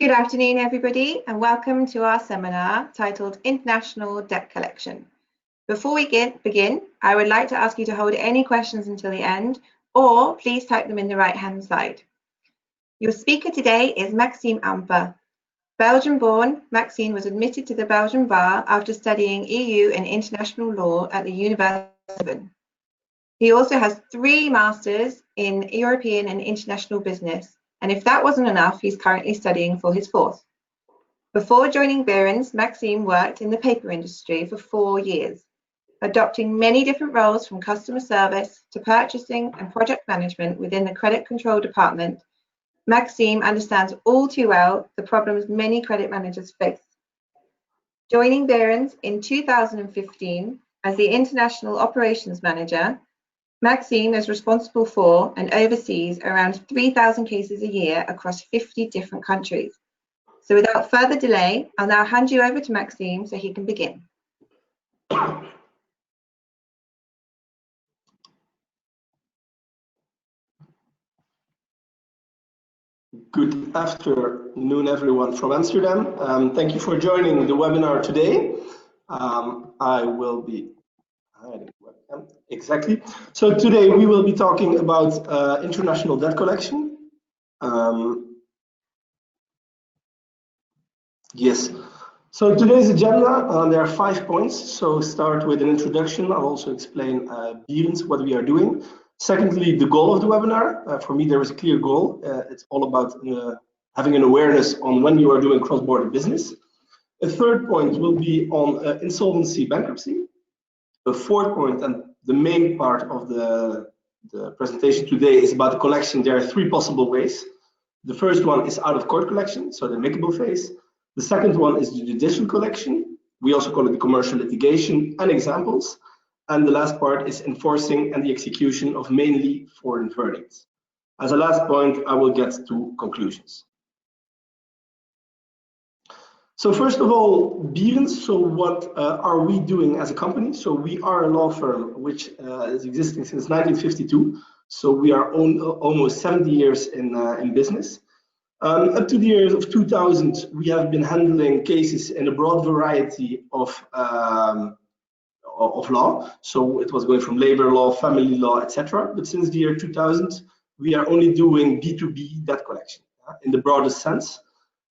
Good afternoon, everybody, and welcome to our seminar titled International Debt Collection. Before we begin, I would like to ask you to hold any questions until the end, or please type them in the right-hand side. Your speaker today is Maxime Ampe. Belgian-born, Maxime was admitted to the Belgian bar after studying EU and international law at the University of Leuven. He also has 3 masters in European and international business, and if that wasn't enough, he's currently studying for his 4th. Before joining Bierens, Maxime worked in the paper industry for 4 years, adopting many different roles from customer service to purchasing and project management within the credit control department. Maxime understands all too well the problems many credit managers face. Joining Bierens in 2015 as the International Operations Manager, Maxime is responsible for and oversees around 3,000 cases a year across 50 different countries. So without further delay, I'll now hand you over to Maxime so he can begin. Good afternoon, everyone from Amsterdam. Thank you for joining the webinar today. I will be hiding webcam. Exactly. So today we will be talking about international debt collection. Yes. So today's agenda, there are 5 points. So start with an introduction. I'll also explain Bierens, what we are doing. Secondly, the goal of the webinar. For me, there is a clear goal. It's all about having an awareness on when you are doing cross-border business. A third point will be on insolvency, bankruptcy. The 4th point, and the main part of the presentation today, is about the collection. There are 3 possible ways. The first one is out-of-court collection, so the amicable phase. The second one is the judicial collection. We also call it the commercial litigation and examples. And the last part is enforcing and the execution of mainly foreign verdicts. As a last point, I will get to conclusions. So first of all, Bierens. So what are we doing as a company? So we are a law firm which is existing since 1952. So we are almost 70 years in business. Up to the years of 2000, we have been handling cases in a broad variety of law. So it was going from labor law, family law, etc. But since the year 2000, we are only doing B2B debt collection in the broadest sense.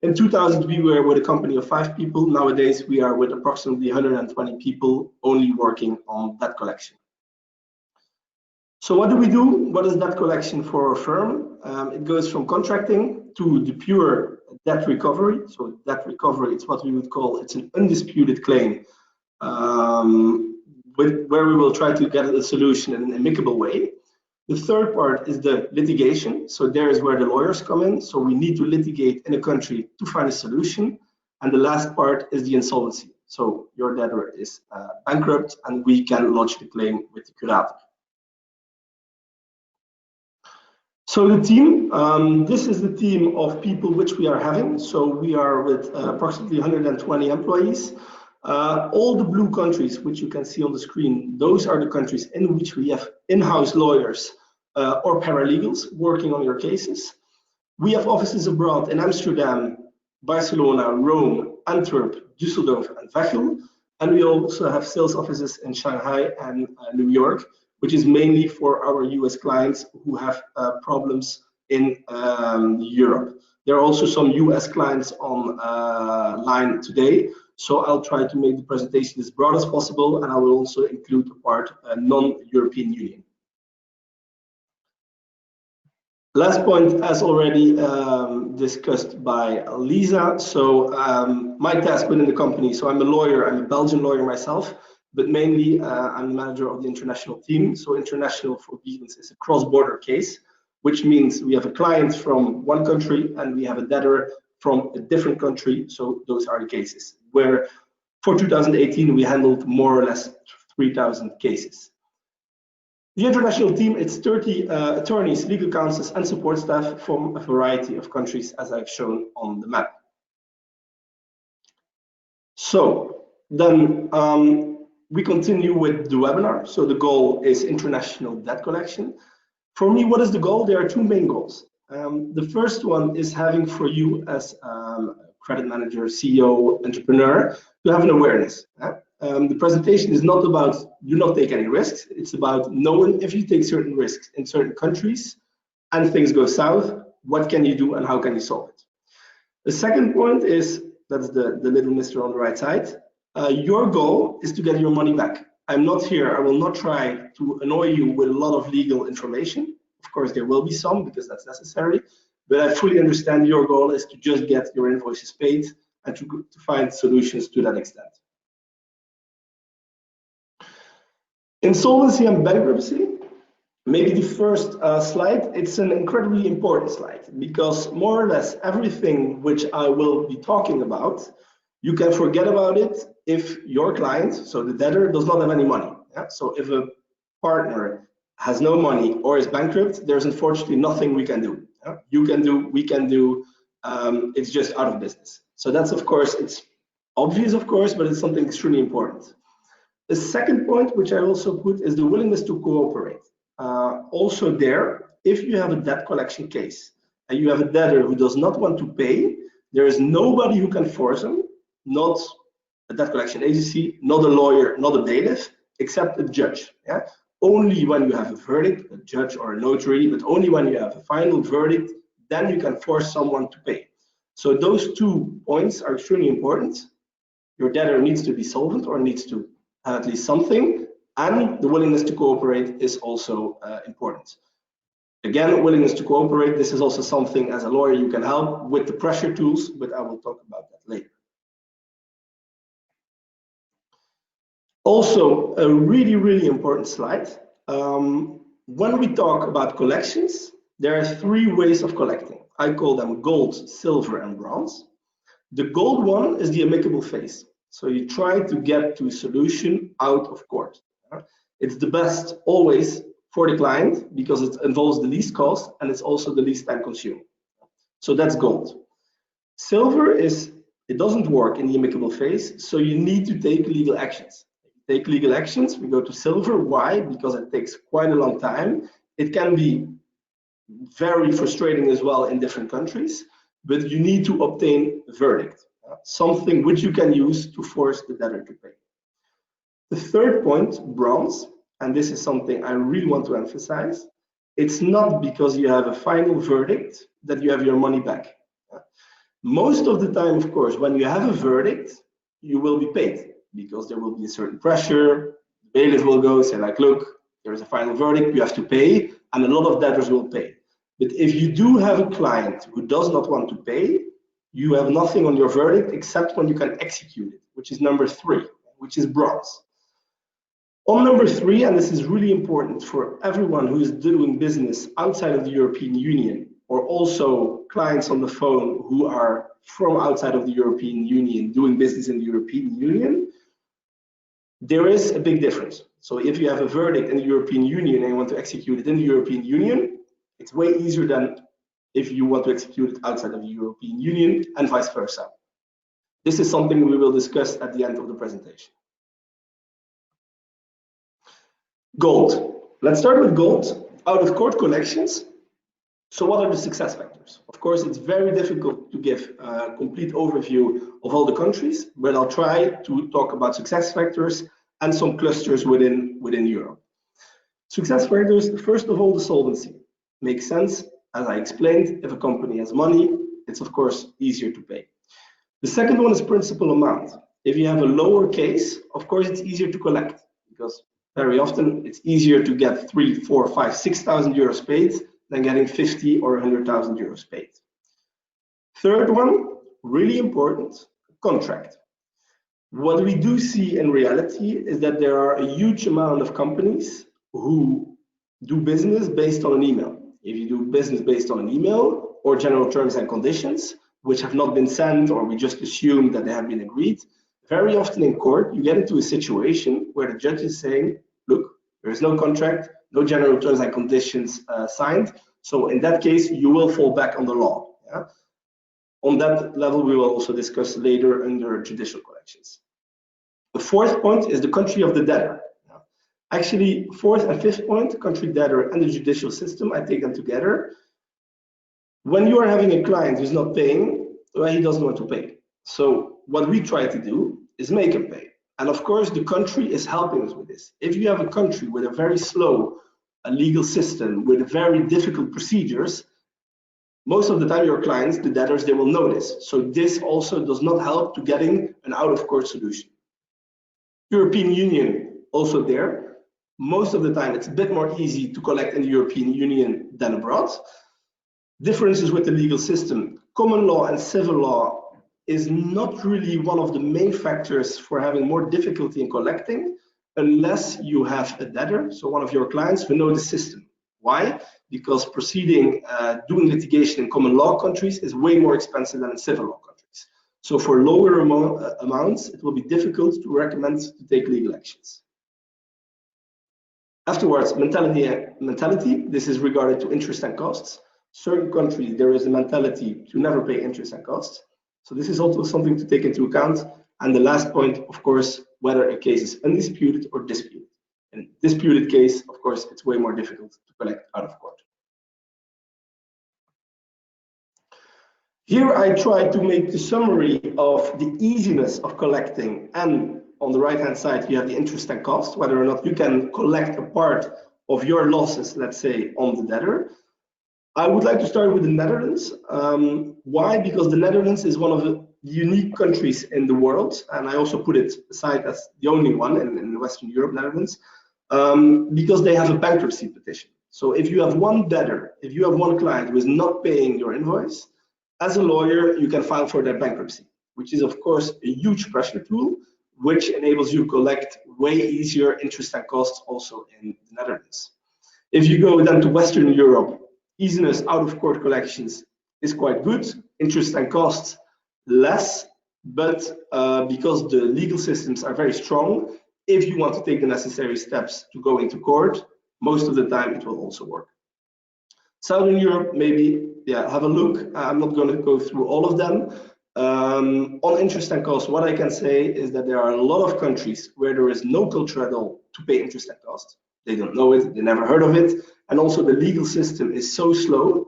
In 2000, we were with a company of 5 people. Nowadays, we are with approximately 120 people only working on debt collection. So what do we do? What is debt collection for a firm? It goes from contracting to the pure debt recovery. So debt recovery, it's what we would call, it's an undisputed claim where we will try to get a solution in an amicable way. The third part is the litigation. So there is where the lawyers come in. So we need to litigate in a country to find a solution. And the last part is the insolvency. So your debtor is bankrupt and we can lodge the claim with the curator. So the team, this is the team of people which we are having. So we are with approximately 120 employees. All the blue countries, which you can see on the screen, those are the countries in which we have in-house lawyers or paralegals working on your cases. We have offices abroad in Amsterdam, Barcelona, Rome, Antwerp, Düsseldorf, and Veghel. And we also have sales offices in Shanghai and New York, which is mainly for our US clients who have problems in Europe. There are also some US clients on line today. So I'll try to make the presentation as broad as possible, and I will also include the part non-European Union. Last point, as already discussed by Lisa. So my task within the company, so I'm a lawyer, I'm a Belgian lawyer myself, but mainly I'm the manager of the international team. So international for Bierens is a cross-border case, which means we have a client from one country and we have a debtor from a different country. So those are the cases where for 2018 we handled more or less 3,000 cases. The international team, it's 30 attorneys, legal counsels and support staff from a variety of countries, as I've shown on the map. So then we continue with the webinar. So the goal is international debt collection. For me, what is the goal? There are 2 main goals. The first one is having for you as credit manager, CEO, entrepreneur, to have an awareness. The presentation is not about do not take any risks. It's about knowing if you take certain risks in certain countries and things go south, what can you do and how can you solve it? The second point is, that's the little mister on the right side. Your goal is to get your money back. I'm not here, I will not try to annoy you with a lot of legal information. Of course, there will be some because that's necessary, but I fully understand your goal is to just get your invoices paid and to find solutions to that extent. Insolvency and bankruptcy, maybe the first slide, it's an incredibly important slide because more or less everything which I will be talking about, you can forget about it if your client, so the debtor, does not have any money. Yeah? So if a partner has no money or is bankrupt, there's unfortunately nothing we can do. Yeah? You can do, we can do, it's just out of business. So that's, of course, it's obvious, of course, but it's something extremely important. The second point, which I also put, is the willingness to cooperate. Also there, if you have a debt collection case and you have a debtor who does not want to pay, there is nobody who can force him, not a debt collection agency, not a lawyer, not a bailiff, except a judge. Yeah? Only when you have a verdict, a judge or a notary, but only when you have a final verdict, then you can force someone to pay. So those 2 points are extremely important. Your debtor needs to be solvent or needs to have at least something, and the willingness to cooperate is also important. Again, willingness to cooperate, this is also something as a lawyer you can help with the pressure tools, but I will talk about that later. Also, a really, really important slide. When we talk about collections, there are 3 ways of collecting. I call them gold, silver, and bronze. The gold one is the amicable phase. So you try to get to a solution out of court. It's the best always for the client because it involves the least cost and it's also the least time consuming. So that's gold. Silver is, it doesn't work in the amicable phase, so you need to take legal actions. Take legal actions, we go to silver. Why? Because it takes quite a long time. It can be very frustrating as well in different countries, but you need to obtain a verdict, something which you can use to force the debtor to pay. The third point, bronze, and this is something I really want to emphasize, it's not because you have a final verdict that you have your money back. Most of the time, of course, when you have a verdict, you will be paid because there will be a certain pressure. The bailiff will go say like, look, there is a final verdict, you have to pay, and a lot of debtors will pay. But if you do have a client who does not want to pay, you have nothing on your verdict except when you can execute it, which is number 3, which is bronze. On number 3, and this is really important for everyone who is doing business outside of the European Union, or also clients on the phone who are from outside of the European Union doing business in the European Union, there is a big difference. So if you have a verdict in the European Union and you want to execute it in the European Union, it's way easier than if you want to execute it outside of the European Union and vice versa. This is something we will discuss at the end of the presentation. Gold. Let's start with gold. Out of court collections. So what are the success factors? Of course, it's very difficult to give a complete overview of all the countries, but I'll try to talk about success factors and some clusters within Europe. Success factors, first of all, the solvency. Makes sense. As I explained, if a company has money, it's of course easier to pay. The second one is principal amount. If you have a lower case, of course, it's easier to collect because very often it's easier to get 3, 4, 5, 6,000 euros paid than getting 50 or 100,000 euros paid. Third one, really important, contract. What we do see in reality is that there are a huge amount of companies who do business based on an email. If you do business based on an email or general terms and conditions, which have not been sent or we just assume that they have been agreed, very often in court, you get into a situation where the judge is saying, look, there is no contract, no general terms and conditions signed. So in that case, you will fall back on the law. Yeah? On that level, we will also discuss later under judicial collections. The fourth point is the country of the debtor. Actually, fourth and fifth point, country debtor and the judicial system, I take them together. when you are having a client who's not paying, well, he doesn't want to pay. So what we try to do is make him pay. And of course, the country is helping us with this. If you have a country with a very slow legal system, with very difficult procedures, most of the time your clients, the debtors, they will know this. So this also does not help to getting an out-of-court solution. European Union also there. Most of the time it's a bit more easy to collect in the European Union than abroad. Differences with the legal system. Common law and civil law is not really one of the main factors for having more difficulty in collecting unless you have a debtor, so one of your clients who know the system. Why? Because proceeding, doing litigation in common law countries is way more expensive than in civil law countries. So for lower amounts, it will be difficult to recommend to take legal actions. Afterwards, mentality. This is regarded to interest and costs. Certain countries, there is a mentality to never pay interest and costs. So this is also something to take into account. And the last point, of course, whether a case is undisputed or disputed. In disputed case, of course, it's way more difficult to collect out of court. Here I try to make the summary of the easiness of collecting, and on the right hand side you have the interest and cost, whether or not you can collect a part of your losses, let's say, on the debtor. I would like to start with the Netherlands. Why? Because the Netherlands is one of the unique countries in the world, and I also put it aside as the only one in Western Europe, Netherlands, because they have a bankruptcy petition. So if you have one debtor, if you have one client who is not paying your invoice, as a lawyer, you can file for their bankruptcy, which is of course a huge pressure tool, which enables you to collect way easier interest and costs also in the Netherlands. If you go then to Western Europe, easiness out of court collections is quite good, interest and costs less, but because the legal systems are very strong, if you want to take the necessary steps to go into court, most of the time it will also work. Southern Europe, maybe, yeah, have a look. I'm not going to go through all of them. On interest and costs, what I can say is that there are a lot of countries where there is no culture at all to pay interest and costs. They don't know it, they never heard of it. And also the legal system is so slow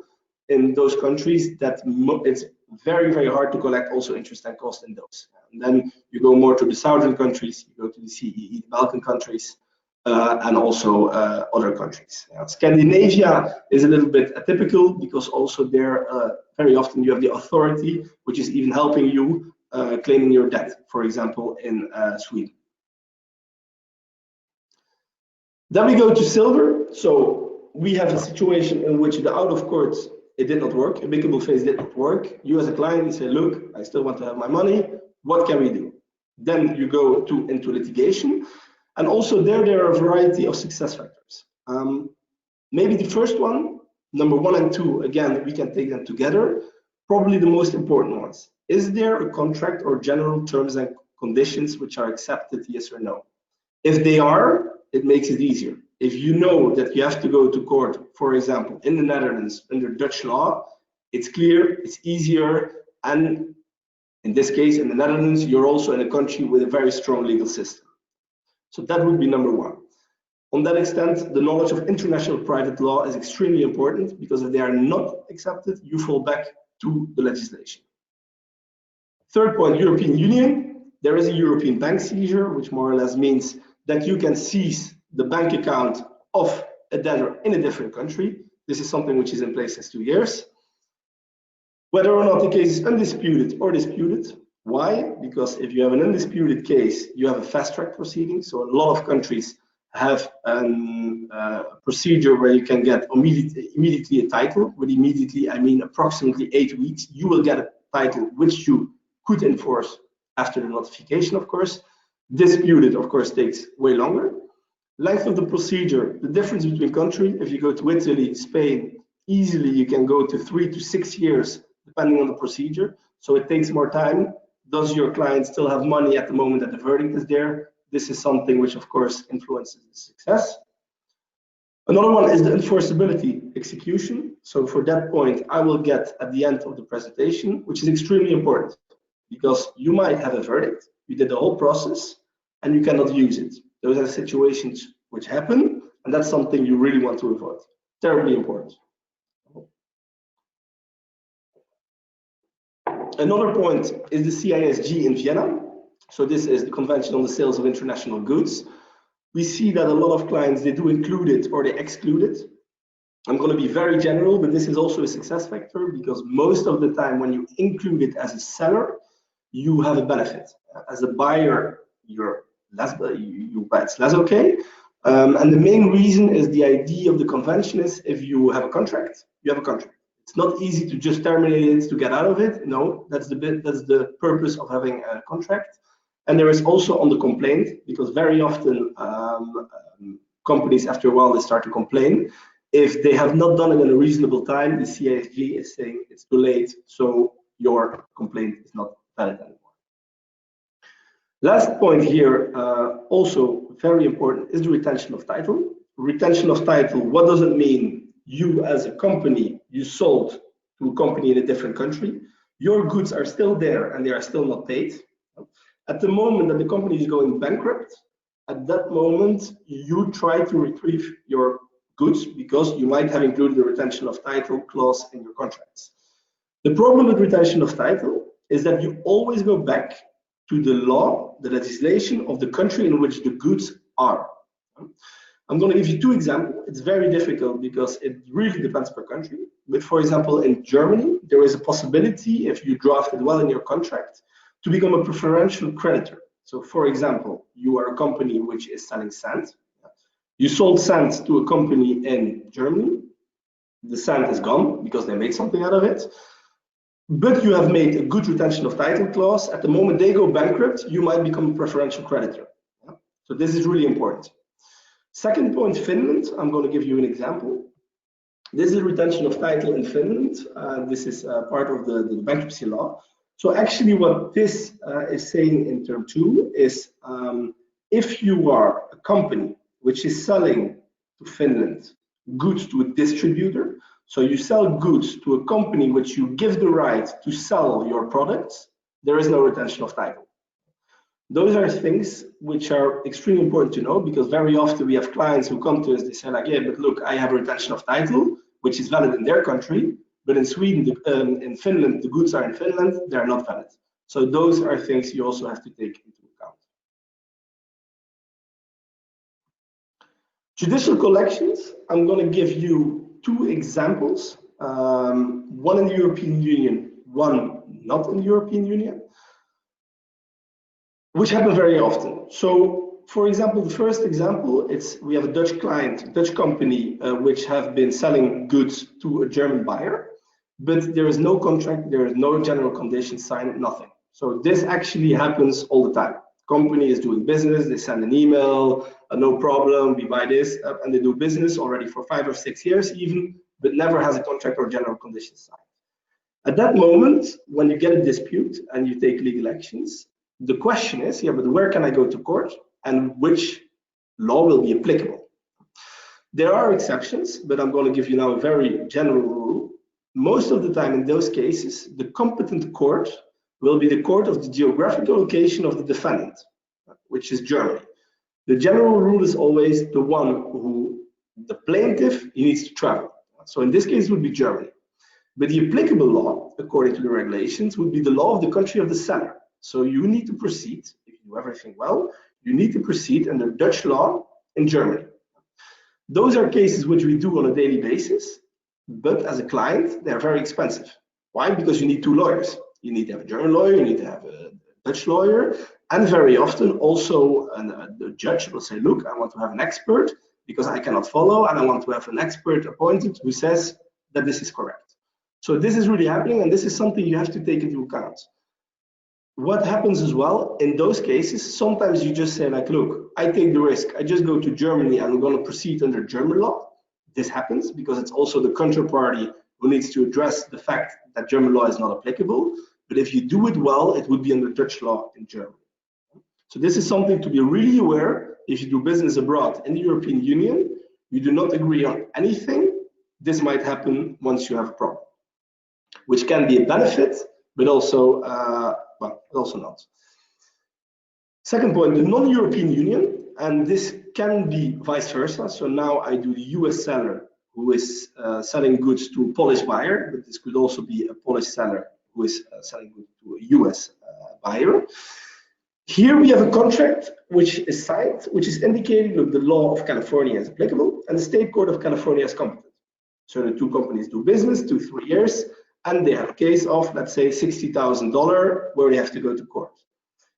in those countries that it's very, very hard to collect also interest and costs in those. And then you go more to the southern countries, you go to the CEE, the Balkan countries, and also other countries. Scandinavia is a little bit atypical because also there very often you have the authority which is even helping you claiming your debt, for example, in Sweden. Then we go to silver. So we have a situation in which the out of court, it did not work, amicable phase did not work. You as a client, you say, look, I still want to have my money. What can we do? Then you go into litigation. And also there are a variety of success factors. Maybe the first one, number 1 and 2, again, we can take them together. Probably the most important ones. Is there a contract or general terms and conditions which are accepted, yes or no? If they are, it makes it easier. If you know that you have to go to court, for example, in the Netherlands under Dutch law, it's clear, it's easier, and in this case, in the Netherlands, you're also in a country with a very strong legal system. So that would be number 1. On that extent, the knowledge of international private law is extremely important because if they are not accepted, you fall back to the legislation. Third point, European Union. There is a European bank seizure, which more or less means that you can seize the bank account of a debtor in a different country. This is something which is in place since 2 years. Whether or not the case is undisputed or disputed. Why? Because if you have an undisputed case, you have a fast track proceeding. So a lot of countries have a procedure where you can get immediately a title. With immediately, I mean approximately 8 weeks. You will get a title which you could enforce after the notification, of course. Disputed, of course, takes way longer. Length of the procedure, the difference between countries. If you go to Italy, Spain, easily you can go to 3 to 6 years, depending on the procedure. So it takes more time. Does your client still have money at the moment that the verdict is there? This is something which, of course, influences the success. Another one is the enforceability execution. So for that point, I will get at the end of the presentation, which is extremely important because you might have a verdict, you did the whole process, and you cannot use it. Those are situations which happen, and that's something you really want to avoid. Terribly important. Another point is the CISG in Vienna. So this is the Convention on the Sales of International Goods. We see that a lot of clients, they do include it or they exclude it. I'm going to be very general, but this is also a success factor because most of the time when you include it as a seller, you have a benefit. As a buyer, it's less okay. And the main reason is the idea of the convention is if you have a contract, you have a contract. It's not easy to just terminate it to get out of it. No, that's the purpose of having a contract. And there is also on the complaint, because very often companies after a while they start to complain. If they have not done it in a reasonable time, the CISG is saying it's too late, so your complaint is not valid anymore. Last point here, also very important, is the retention of title. Retention of title, what does it mean? You as a company, you sold to a company in a different country. Your goods are still there and they are still not paid. At the moment that the company is going bankrupt, at that moment, you try to retrieve your goods because you might have included the retention of title clause in your contracts. The problem with retention of title is that you always go back to the law, the legislation of the country in which the goods are. I'm going to give you two examples. It's very difficult because it really depends per country. But for example, in Germany, there is a possibility, if you draft it well in your contract, to become a preferential creditor. So for example, you are a company which is selling sand. You sold sand to a company in Germany. The sand is gone because they made something out of it. But you have made a good retention of title clause. At the moment they go bankrupt, you might become a preferential creditor. So this is really important. Second point, Finland. I'm going to give you an example. This is retention of title in Finland. This is part of the bankruptcy law. So actually what this is saying in term 2 is if you are a company which is selling to Finland goods to a distributor, so you sell goods to a company which you give the right to sell your products, there is no retention of title. Those are things which are extremely important to know because very often we have clients who come to us, they say like, yeah, but look, I have a retention of title, which is valid in their country, but in Sweden, in Finland, the goods are in Finland, they're not valid. So those are things you also have to take into account. Judicial collections, I'm going to give you two examples, one in the European Union, one not in the European Union, which happen very often. So, for example, the first example, we have a Dutch client, Dutch company, which have been selling goods to a German buyer, but there is no contract, there is no general conditions signed, nothing. So this actually happens all the time. Company is doing business, they send an email, no problem, we buy this, and they do business already for 5 or 6 years even, but never has a contract or general conditions signed. At that moment, when you get a dispute and you take legal actions, the question is, yeah, but where can I go to court and which law will be applicable? There are exceptions, but I'm going to give you now a very general rule. Most of the time in those cases, the competent court will be the court of the geographical location of the defendant, which is Germany. The general rule is always the one who, the plaintiff, he needs to travel. So in this case, it would be Germany. But the applicable law, according to the regulations, would be the law of the country of the seller. So you need to proceed, if you do everything well, you need to proceed under Dutch law in Germany. Those are cases which we do on a daily basis, but as a client, they're very expensive. Why? Because you need 2 lawyers. You need to have a German lawyer, you need to have a Dutch lawyer, and very often also the judge will say, look, I want to have an expert because I cannot follow, and I want to have an expert appointed who says that this is correct. So this is really happening, and this is something you have to take into account. What happens as well, in those cases, sometimes you just say like, look, I take the risk, I just go to Germany and I'm going to proceed under German law. This happens because it's also the counterparty who needs to address the fact that German law is not applicable. But if you do it well, it would be under Dutch law in Germany. So this is something to be really aware. If you do business abroad in the European Union, you do not agree on anything, this might happen once you have a problem, which can be a benefit, but also, well, also not. Second point, the non-European Union, and this can be vice versa. So now I do the US seller who is selling goods to a Polish buyer, but this could also be a Polish seller who is selling goods to a US buyer. Here we have a contract which is signed, which is indicating that the law of California is applicable and the State Court of California is competent. So the two companies do business 2-3 years, and they have a case of, let's say, $60,000 where they have to go to court.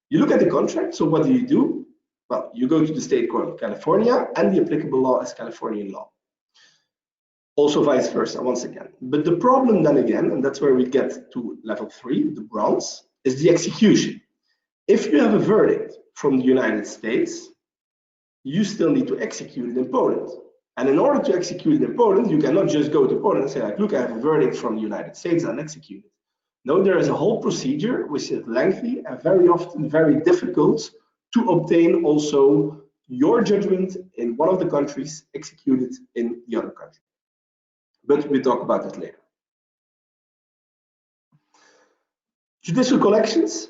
You look at the contract, so what do? Well, you go to the State Court of California, and the applicable law is Californian law. Also vice versa, once again. But the problem then again, and that's where we get to level 3, the bronze, is the execution. If you have a verdict from the United States, you still need to execute it in Poland. And in order to execute it in Poland, you cannot just go to Poland and say, like, look, I have a verdict from the United States and execute it. No, there is a whole procedure which is lengthy and very often very difficult to obtain also your judgment in one of the countries executed in the other country. But we'll talk about that later. Judicial collections,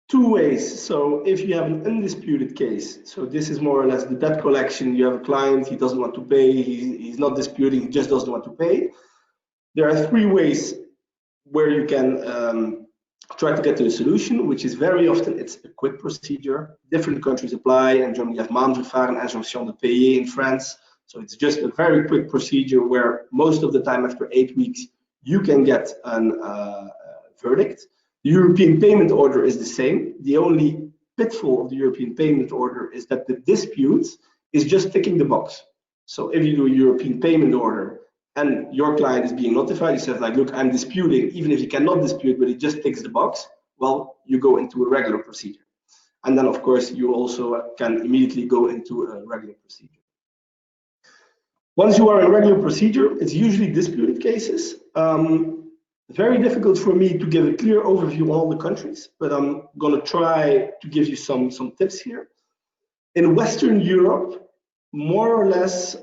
2 ways. So if you have an undisputed case, so this is more or less the debt collection, you have a client, he doesn't want to pay, he's not disputing, he just doesn't want to pay. There are 3 ways where you can try to get to a solution, which is very often it's a quick procedure. Different countries apply. In Germany you have maandverfahren, injonction de payer in France. So it's just a very quick procedure where most of the time after 8 weeks you can get a verdict. The European payment order is the same. The only pitfall of the European payment order is that the dispute is just ticking the box. So if you do a European payment order and your client is being notified, he says like, look, I'm disputing, even if he cannot dispute, but he just ticks the box, well, you go into a regular procedure. And then of course you also can immediately go into a regular procedure. Once you are in a regular procedure, it's usually disputed cases. Very difficult for me to give a clear overview on all the countries, but I'm going to try to give you some tips here. In Western Europe, more or less,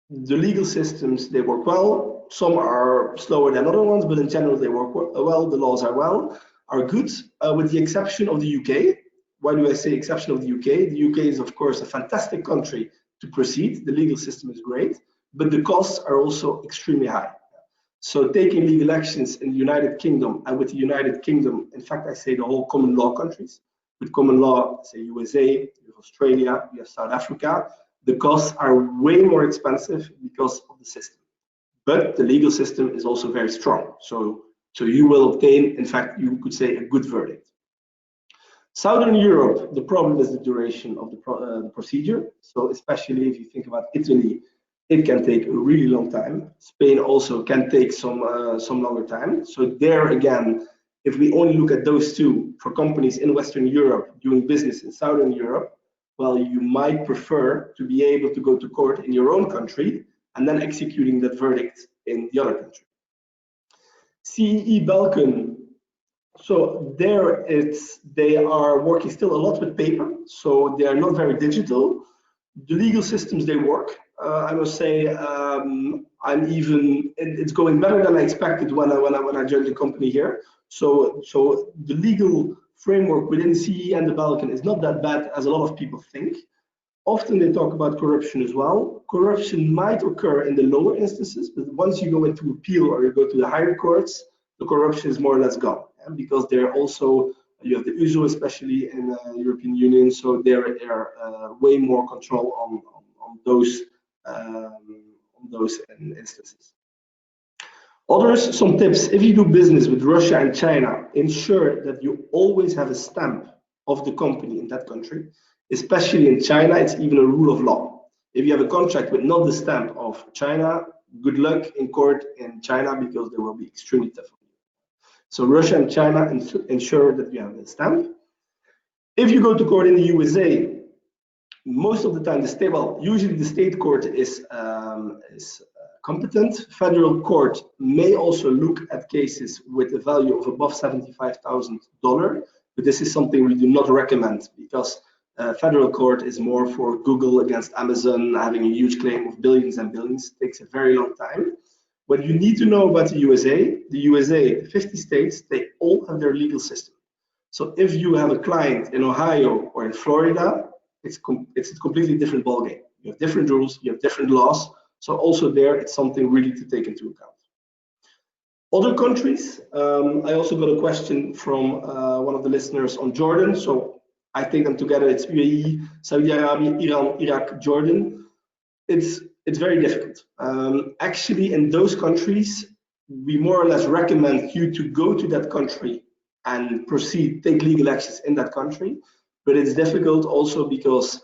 the legal systems, they work well. Some are slower than other ones, but in general, they work well. The laws are good, with the exception of the UK. Why do I say exception of the UK? The UK is, of course, a fantastic country to proceed. The legal system is great, but the costs are also extremely high. So taking legal actions in the United Kingdom, and with the United Kingdom, in fact, I say the whole common law countries. With common law, say USA, you have Australia, you have South Africa, the costs are way more expensive because of the system. But the legal system is also very strong. So you will obtain, in fact, you could say a good verdict. Southern Europe, the problem is the duration of the procedure. So especially if you think about Italy, it can take a really long time. Spain also can take some longer time. So there again, if we only look at those two, for companies in Western Europe doing business in Southern Europe, well, you might prefer to be able to go to court in your own country and then executing that verdict in the other country. CEE Balkan, so there they are working still a lot with paper, so they are not very digital. The legal systems, they work. I must say, it's going better than I expected when I joined the company here. So the legal framework within CE and the Balkan is not that bad as a lot of people think. Often they talk about corruption as well. Corruption might occur in the lower instances, but once you go into appeal or you go to the higher courts, the corruption is more or less gone. Because they're also, you have the USO, especially in the European Union, so there are way more control on those instances. Others, some tips: if you do business with Russia and China, ensure that you always have a stamp of the company in that country. Especially in China, it's even a rule of law. If you have a contract with not the stamp of China, good luck in court in China, because they will be extremely tough. So Russia and China ensure that you have a stamp. If you go to court in the USA, most of the time usually the state court is competent. Federal court may also look at cases with a value of above $75,000, but this is something we do not recommend, because federal court is more for Google against Amazon, having a huge claim of billions and billions. It takes a very long time. What you need to know about the USA, the 50 states, they all have their legal system. So if you have a client in Ohio or in Florida, it's a completely different ballgame. You have different rules, you have different laws. So also there, it's something really to take into account. Other countries, I also got a question from one of the listeners on Jordan. So I take them together. It's UAE, Saudi Arabia, Iran, Iraq, Jordan. It's very difficult. Actually, in those countries, we more or less recommend you to go to that country and proceed, take legal actions in that country. But it's difficult also because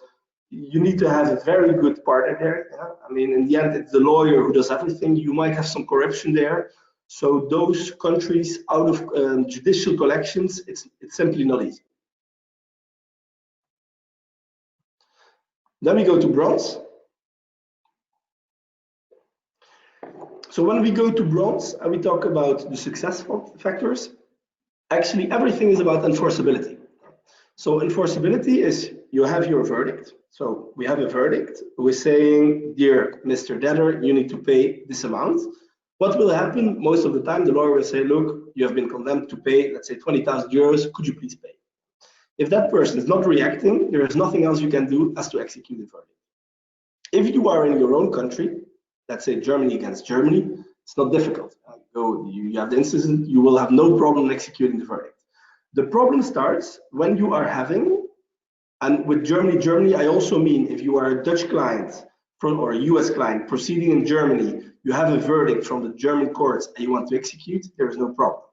you need to have a very good partner there. Yeah? I mean, in the end, it's the lawyer who does everything. You might have some corruption there. So those countries out of judicial collections, it's simply not easy. Then we go to bronze. So when we go to bronze and we talk about the success factors, actually everything is about enforceability. So enforceability is you have your verdict. So we have a verdict. We're saying, dear Mr. Debtor, you need to pay this amount. What will happen most of the time? The lawyer will say, look, you have been condemned to pay, let's say 20,000 euros. Could you please pay? If that person is not reacting, there is nothing else you can do as to execute the verdict. If you are in your own country, let's say Germany against Germany, it's not difficult. You have the incident, you will have no problem executing the verdict. The problem starts when you are having, and with Germany, I also mean if you are a Dutch client or a US client proceeding in Germany, you have a verdict from the German courts and you want to execute, there is no problem.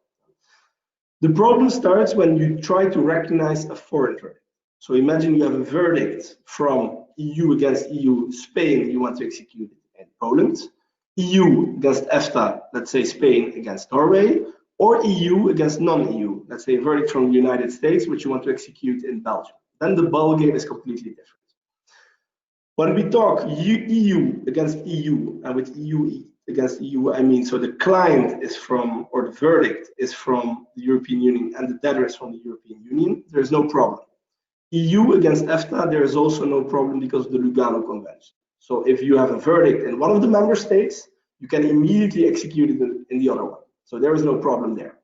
The problem starts when you try to recognize a foreign verdict. So imagine you have a verdict from EU against EU, Spain, you want to execute it in Poland, EU against EFTA, let's say Spain against Norway, or EU against non-EU, let's say a verdict from the United States, which you want to execute in Belgium. Then the ballgame is completely different. When we talk EU against EU, and with EU against EU, I mean, so the client is from, or the verdict is from the European Union and the debtor is from the European Union, there is no problem. EU against EFTA, there is also no problem because of the Lugano Convention. So if you have a verdict in one of the member states, you can immediately execute it in the other one. So there is no problem there.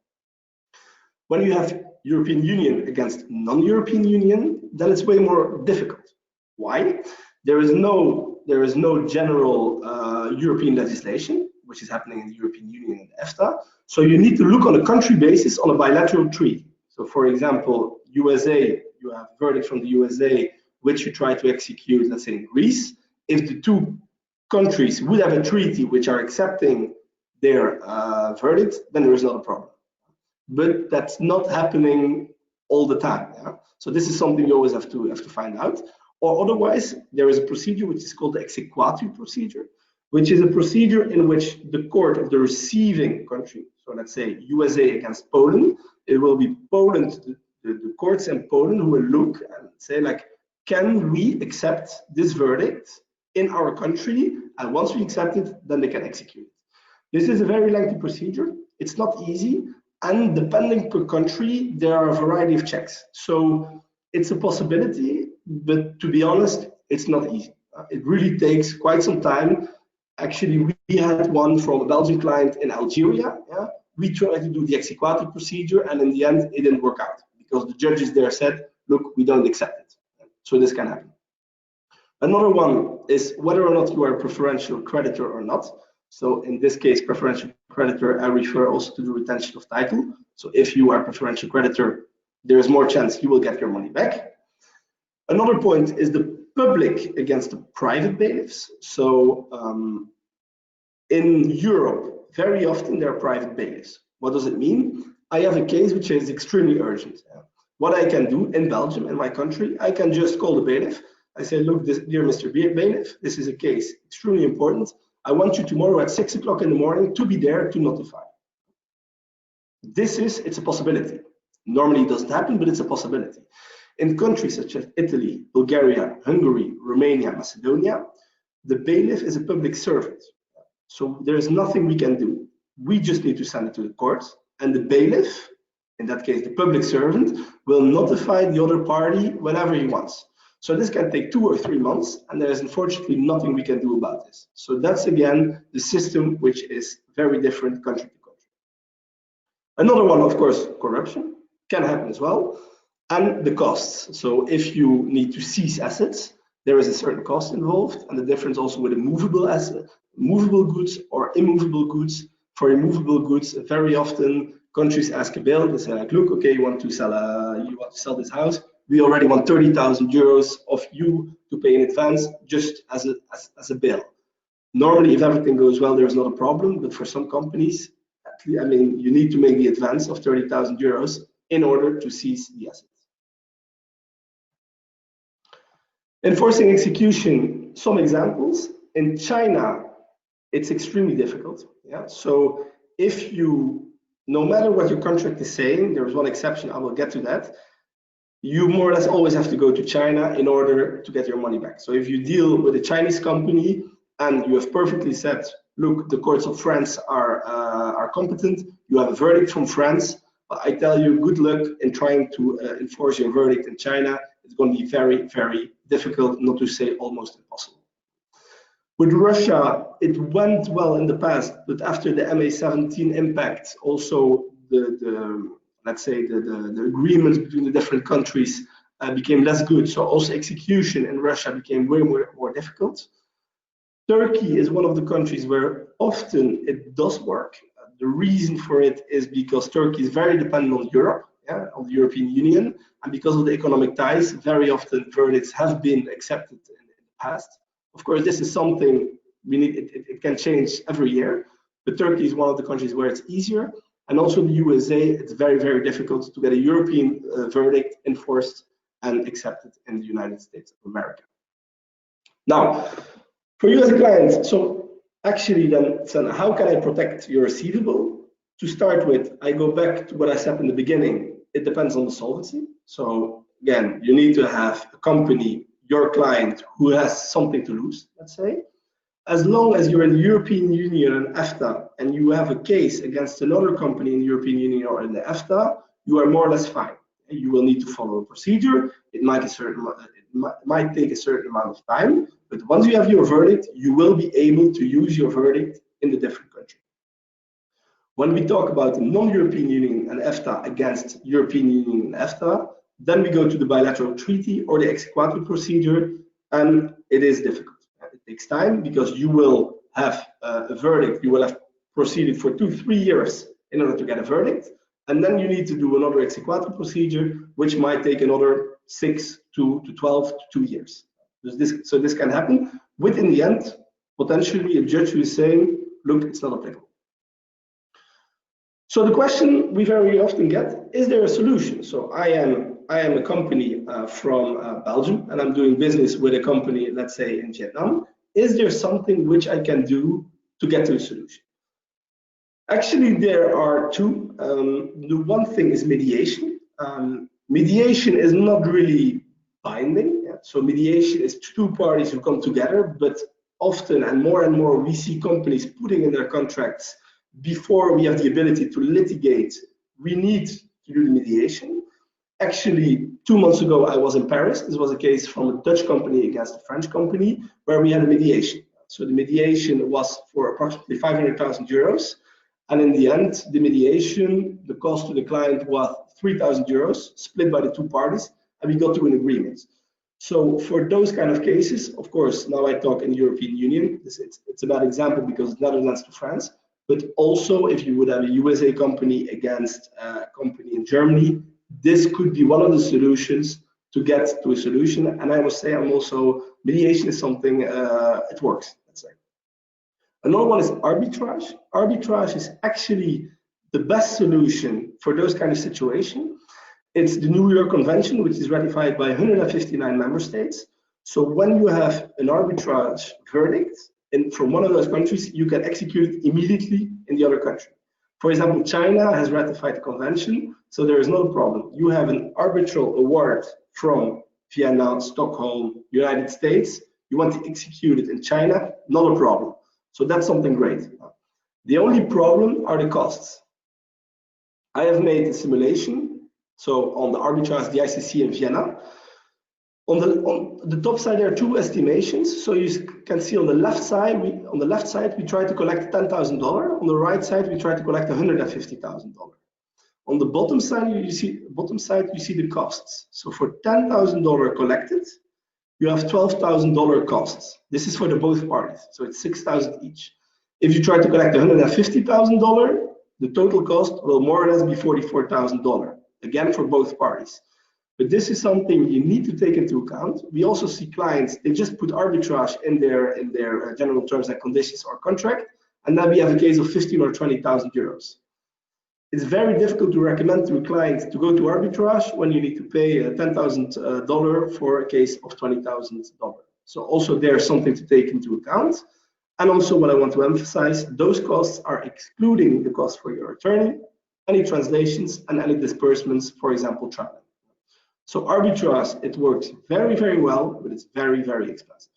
When you have European Union against non-European Union, then it's way more difficult. Why? There is no general European legislation, which is happening in the European Union and EFTA. So you need to look on a country basis on a bilateral treaty. So for example, USA, you have a verdict from the USA, which you try to execute, let's say in Greece. If the two countries would have a treaty which are accepting their verdict, then there is not a problem. But that's not happening all the time. Yeah? So this is something you always have to find out. Or otherwise, there is a procedure which is called the exequatur procedure, which is a procedure in which the court of the receiving country, so let's say USA against Poland, it will be Poland, the courts in Poland who will look and say like, can we accept this verdict in our country? And once we accept it, then they can execute it. This is a very lengthy procedure. It's not easy. And depending per country, there are a variety of checks. So it's a possibility, but to be honest, it's not easy. It really takes quite some time. Actually, we had one from a Belgian client in Algeria. Yeah? We tried to do the exequatur procedure, and in the end, it didn't work out because the judges there said, look, we don't accept it. So this can happen. Another one is whether or not you are a preferential creditor or not. So in this case, preferential creditor, I refer also to the retention of title. So if you are a preferential creditor, there is more chance you will get your money back. Another point is the public against the private bailiffs. So in Europe, very often there are private bailiffs. What does it mean? I have a case which is extremely urgent. What I can do in Belgium, in my country, I can just call the bailiff. I say, look, dear Mr. Bailiff, this is a case extremely important. I want you tomorrow at 6 o'clock in the morning to be there to notify. It's a possibility. Normally it doesn't happen, but it's a possibility. In countries such as Italy, Bulgaria, Hungary, Romania, Macedonia, the bailiff is a public servant. So there is nothing we can do. We just need to send it to the court, and the bailiff, in that case the public servant, will notify the other party whenever he wants. So this can take 2 or 3 months, and there is unfortunately nothing we can do about this. So that's again the system which is very different country to country. Another one, of course, corruption can happen as well, and the costs. So if you need to seize assets, there is a certain cost involved, and the difference also with a movable asset, movable goods or immovable goods. for immovable goods, very often countries ask a bill. They say like, look, okay, you want to sell this house. We already want 30,000 euros of you to pay in advance, just as a bill. Normally, if everything goes well, there's not a problem. But for some companies, I mean, you need to make the advance of 30,000 euros in order to seize the assets. Enforcing execution, some examples. In China, it's extremely difficult. Yeah. So if you, no matter what your contract is saying, there is one exception, I will get to that, you more or less always have to go to China in order to get your money back. So if you deal with a Chinese company and you have perfectly said, look, the courts of France are competent, you have a verdict from France, but I tell you, good luck in trying to enforce your verdict in China. It's going to be very, very difficult, not to say almost impossible. With Russia, it went well in the past, but after the MA17 impact, also let's say the agreements between the different countries became less good. So also execution in Russia became way more difficult. Turkey is one of the countries where often it does work. The reason for it is because Turkey is very dependent on Europe, yeah, on the European Union, and because of the economic ties, very often verdicts have been accepted in the past. Of course, this is something we need. It can change every year, but Turkey is one of the countries where it's easier. And also the USA, it's very, very difficult to get a European verdict enforced and accepted in the United States of America. Now, for you as a client, so actually then, how can I protect your receivable? To start with, I go back to what I said in the beginning. It depends on the solvency. So again, you need to have a company, your client, who has something to lose, let's say. As long as you're in the European Union and EFTA and you have a case against another company in the European Union or in the EFTA, you are more or less fine. You will need to follow a procedure. It might take a certain amount of time, but once you have your verdict, you will be able to use your verdict in the different country. When we talk about the non-European Union and EFTA against European Union and EFTA, then we go to the bilateral treaty or the exequatur procedure, and it is difficult. It takes time because you will have a verdict, you will have proceeded for 2-3 years in order to get a verdict, and then you need to do another exequatur procedure, which might take another 6 to 12 to 2 years. So this can happen. Within the end, potentially a judge who is saying, look, it's not applicable. So the question we very often get, is there a solution? So I am a company from Belgium, and I'm doing business with a company, let's say in Vietnam. Is there something which I can do to get to a solution? Actually, there are two. The one thing is mediation. Mediation is not really binding. Yeah? So mediation is two parties who come together, but often and more we see companies putting in their contracts, before we have the ability to litigate, we need to do the mediation. Actually, 2 months ago, I was in Paris. This was a case from a Dutch company against a French company where we had a mediation. So the mediation was for approximately 500,000 euros. And in the end, the mediation, the cost to the client was 3,000 euros, split by the two parties, and we got to an agreement. So for those kind of cases, of course, now I talk in the European Union. It's a bad example because it's Netherlands to France. But also, if you would have a USA company against a company in Germany, this could be one of the solutions to get to a solution. And I would say mediation is something, it works, let's say. Another one is arbitrage. Arbitrage is actually the best solution for those kind of situations. It's the New York Convention, which is ratified by 159 member states. So when you have an arbitrage verdict, and from one of those countries, you can execute it immediately in the other country. For example, China has ratified the convention, so there is no problem. You have an arbitral award from Vienna, Stockholm, United States. You want to execute it in China, not a problem. So that's something great. The only problem are the costs. I have made a simulation. So on the arbitrage, the ICC in Vienna. On the top side, there are two estimations. So you can see on the left side, we try to collect $10,000. On the right side, we try to collect $150,000. On the bottom side, you see the costs. So for $10,000 collected, you have $12,000 costs. This is for the both parties, so it's $6,000 each. If you try to collect $150,000, the total cost will more or less be $44,000, again for both parties. But this is something you need to take into account. We also see clients, they just put arbitrage in their general terms and conditions or contract, and then we have a case of 15 or 20,000 euros. It's very difficult to recommend to a client to go to arbitrage when you need to pay $10,000 for a case of $20,000. So also there's something to take into account. And also what I want to emphasize, those costs are excluding the cost for your attorney, any translations, and any disbursements, for example, traveling. So arbitrage, it works very, very well, but it's very, very expensive.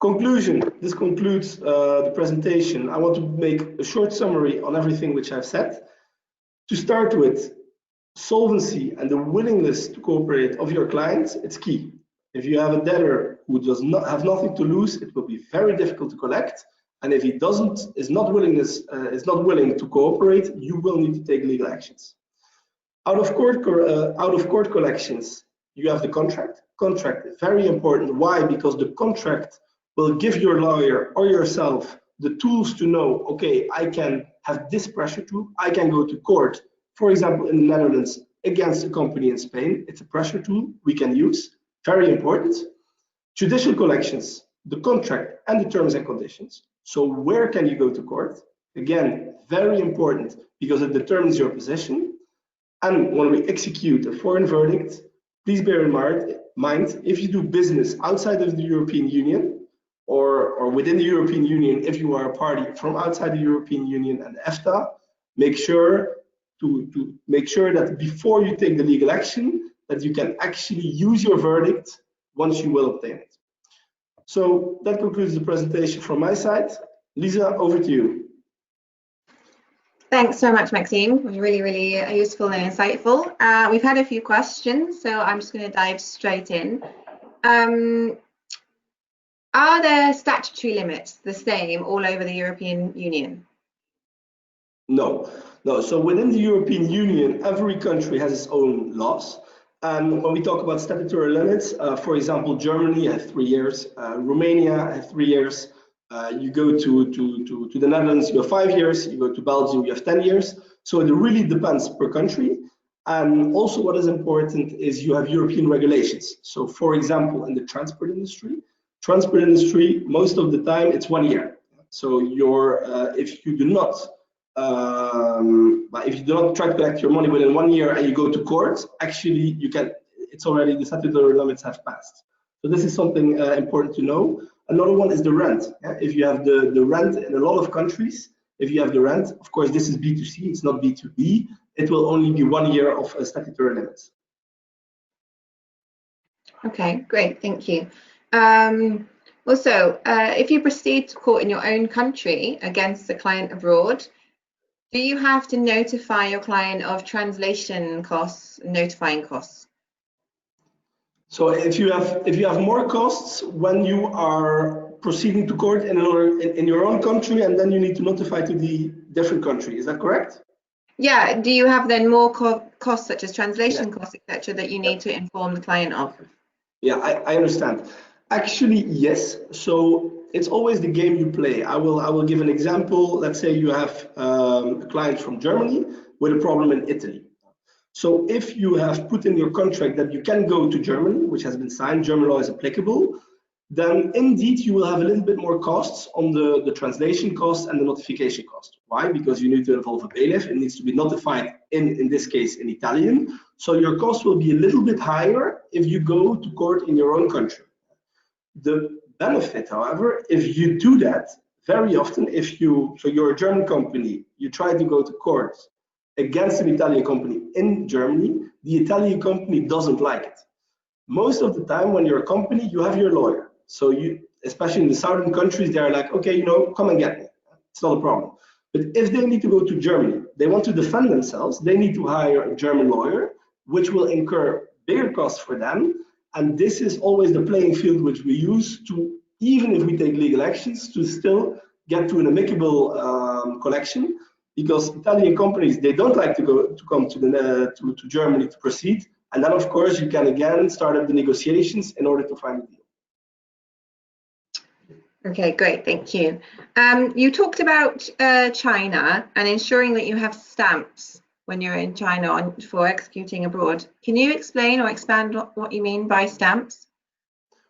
Conclusion, this concludes the presentation. I want to make a short summary on everything which I've said. To start with, solvency and the willingness to cooperate of your clients, it's key. If you have a debtor who does not have nothing to lose, it will be very difficult to collect. And if he is not willing to cooperate, you will need to take legal actions. Out of court collections, you have the contract. Contract is very important. Why? Because the contract will give your lawyer or yourself the tools to know, okay, I can have this pressure tool. I can go to court, for example, in the Netherlands against a company in Spain. It's a pressure tool we can use. Very important. Judicial collections, the contract and the terms and conditions. So where can you go to court? Again, very important because it determines your position. And when we execute a foreign verdict, please bear in mind, if you do business outside of the European Union or within the European Union, if you are a party from outside the European Union and EFTA, make sure that before you take the legal action, that you can actually use your verdict once you will obtain it. So that concludes the presentation from my side. Lisa, over to you. Thanks so much, Maxime. It was really, really useful and insightful. We've had a few questions, so I'm just going to dive straight in. Are there statutory limits the same all over the European Union? No. So within the European Union, every country has its own laws. And when we talk about statutory limits, for example, Germany has 3 years, Romania has 3 years. You go to the Netherlands, you have 5 years. You go to Belgium, you have 10 years. So it really depends per country. And also what is important is you have European regulations. So for example, in the transport industry, most of the time it's 1 year. So if you do not try to collect your money within 1 year and you go to court, actually it's already the statutory limits have passed. So this is something important to know. Another one is the rent. If you have the rent in a lot of countries, if you have the rent, of course this is B2C, it's not B2B. It will only be 1 year of statutory limits. Okay, great, thank you. Also, if you proceed to court in your own country against a client abroad, do you have to notify your client of translation costs, notifying costs? So if you have more costs when you are proceeding to court in your own country, and then you need to notify to the different country, is that correct? Yeah. Do you have then more costs such as translation costs, etc., that you need to inform the client of? Yeah, I understand. Actually, yes. So it's always the game you play. I will give an example. Let's say you have a client from Germany with a problem in Italy. So if you have put in your contract that you can go to Germany, which has been signed, German law is applicable, then indeed you will have a little bit more costs on the translation costs and the notification cost. Why? Because you need to involve a bailiff. It needs to be notified in this case in Italian. So your cost will be a little bit higher if you go to court in your own country. The benefit, however, if you do that, very often, so you're a German company, you try to go to court against an Italian company in Germany, the Italian company doesn't like it. Most of the time when you're a company, you have your lawyer. So especially in the southern countries, they're like, okay, come and get me. It's not a problem. But if they need to go to Germany, they want to defend themselves, they need to hire a German lawyer, which will incur bigger costs for them. And this is always the playing field which we use to, even if we take legal actions, to still get to an amicable collection. Because Italian companies, they don't like to come to Germany to proceed. And then, of course, you can again start up the negotiations in order to find a deal. Okay, great, thank you. You talked about China and ensuring that you have stamps when you're in China for executing abroad. Can you explain or expand what you mean by stamps?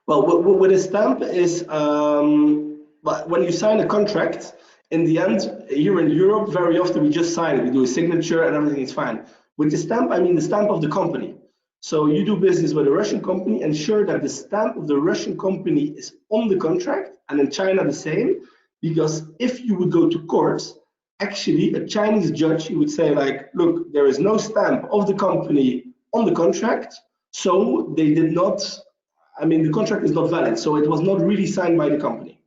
Well, what a stamp is, when you sign a contract, in the end, here in Europe, very often we just sign it. We do a signature and everything is fine. With the stamp, I mean the stamp of the company. So you do business with a Russian company, ensure that the stamp of the Russian company is on the contract, and in China the same, because if you would go to court, actually a Chinese judge, he would say like, look, there is no stamp of the company on the contract, so they did not, I mean, the contract is not valid, so it was not really signed by the company.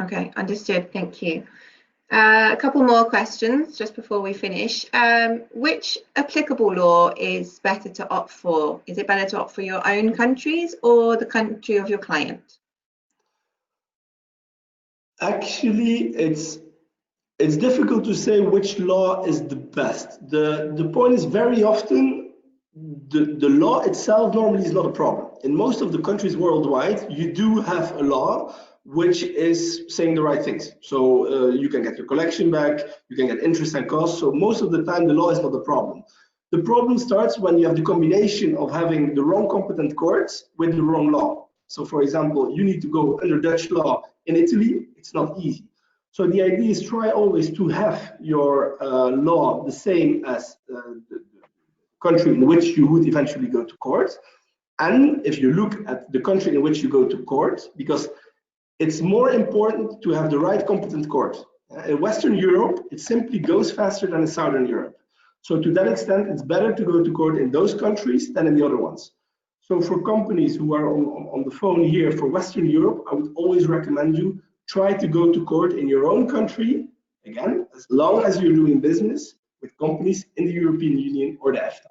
Okay, understood, thank you. A couple more questions just before we finish. Which applicable law is better to opt for? Is it better to opt for your own countries or the country of your client? Actually, it's difficult to say which law is the best. The point is very often the law itself normally is not a problem. In most of the countries worldwide, you do have a law which is saying the right things. So you can get your collection back, you can get interest and costs. So most of the time, the law is not a problem. The problem starts when you have the combination of having the wrong competent courts with the wrong law. So for example, you need to go under Dutch law in Italy, it's not easy. So the idea is try always to have your law the same as the country in which you would eventually go to court. And if you look at the country in which you go to court, because it's more important to have the right competent court. In Western Europe, it simply goes faster than in Southern Europe. So to that extent, it's better to go to court in those countries than in the other ones. So for companies who are on the phone here for Western Europe, I would always recommend you try to go to court in your own country, again, as long as you're doing business with companies in the European Union or the EFTA.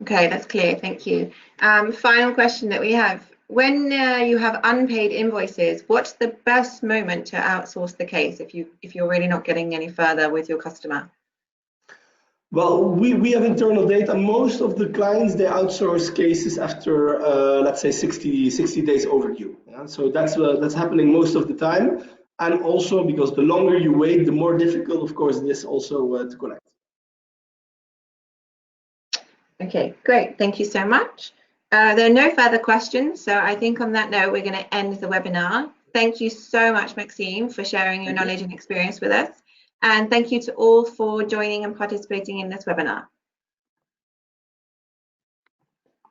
Okay, that's clear, thank you. Final question that we have. When you have unpaid invoices, what's the best moment to outsource the case if you're really not getting any further with your customer? Well, we have internal data. Most of the clients, they outsource cases after, let's say, 60 days overdue. Yeah? So that's happening most of the time. And also because the longer you wait, the more difficult, of course, it is also to collect. Okay, great. Thank you so much. There are no further questions. So I think on that note, we're going to end the webinar. Thank you so much, Maxime, for sharing your knowledge and experience with us. And thank you to all for joining and participating in this webinar.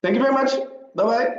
Thank you very much. Bye-bye.